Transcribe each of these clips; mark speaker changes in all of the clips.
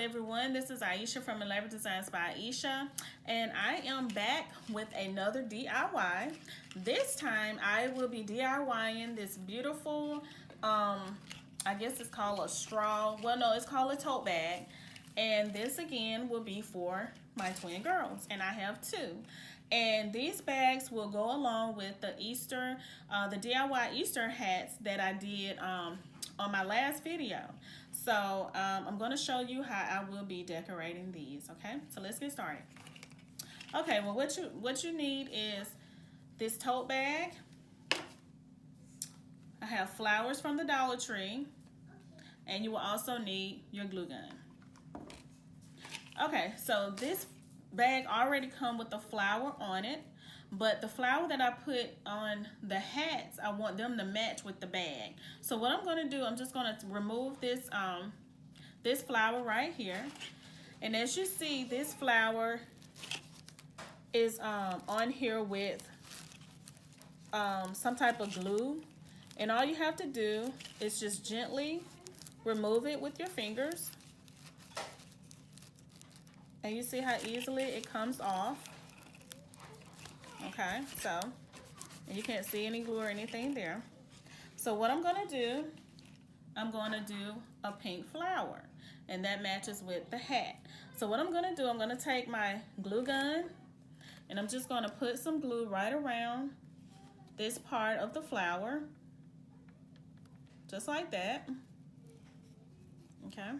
Speaker 1: everyone, this is Ieasha from Elaborate Designs by Ieasha, and I am back with another DIY. This time I will be DIYing this beautiful, I guess it's called a straw, well no, it's called a tote bag, and this again will be for my twin girls, and I have two. And these bags will go along with the Easter, the DIY Easter hats that I did on my last video. So I'm going to show you how I will be decorating these. Okay, so let's get started. Okay, well what you need is this tote bag. I have flowers from the Dollar Tree, and you will also need your glue gun. Okay, so this bag already come with the flower on it, but the flower that I put on the hats, I want them to match with the bag. So what I'm going to do, I'm just going to remove this this flower right here, and as you see, this flower is on here with some type of glue, and all you have to do is just gently remove it with your fingers. And you see how easily it comes off. Okay, so, and you can't see any glue or anything there. So what I'm gonna do, I'm gonna do a pink flower, and that matches with the hat. So what I'm gonna do, I'm gonna take my glue gun, and I'm just gonna put some glue right around this part of the flower, just like that. Okay.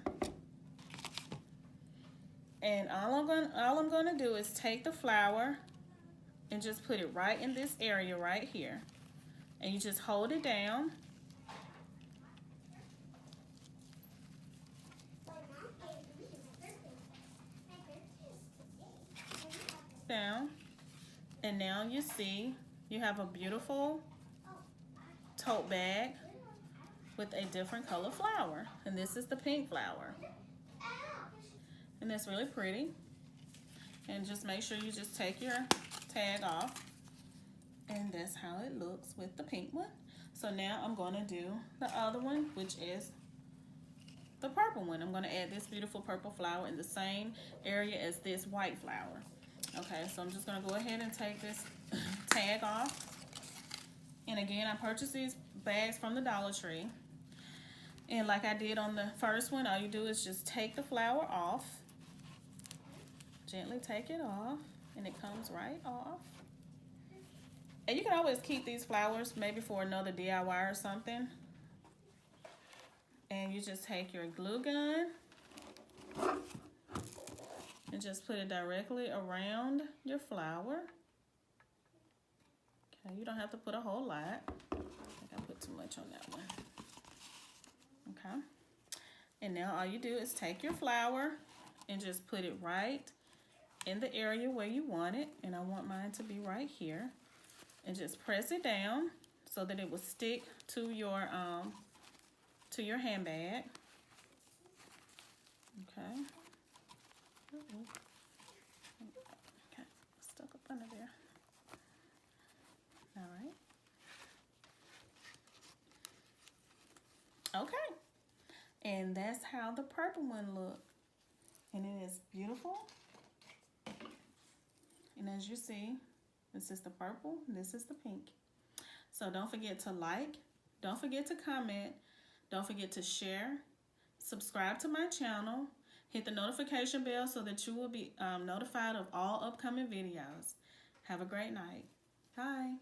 Speaker 1: And all I'm gonna do is take the flower and just put it right in this area right here. And you just hold it down. Down. And now you see you have a beautiful tote bag with a different color flower. And this is the pink flower. And that's really pretty. And just make sure you just take your tag off. And that's how it looks with the pink one. So now I'm going to do the other one, which is the purple one. I'm going to add this beautiful purple flower in the same area as this white flower. Okay, so I'm just going to go ahead and take this tag off. And again, I purchased these bags from the Dollar Tree. And like I did on the first one, all you do is just take the flower off. Gently take it off, and it comes right off. And you can always keep these flowers maybe for another DIY or something. And you just take your glue gun and just put it directly around your flower. Okay, you don't have to put a whole lot. I think I put too much on that one. Okay. And now all you do is take your flower and just put it right in the area where you want it, and I want mine to be right here, and just press it down so that it will stick to your handbag. Okay. Okay, stuck up under there. All right. Okay, and that's how the purple one looks, and it is beautiful. And as you see, this is the purple, this is the pink. So don't forget to like, don't forget to comment, don't forget to share, subscribe to my channel, hit the notification bell so that you will be notified of all upcoming videos. Have a great night. Bye.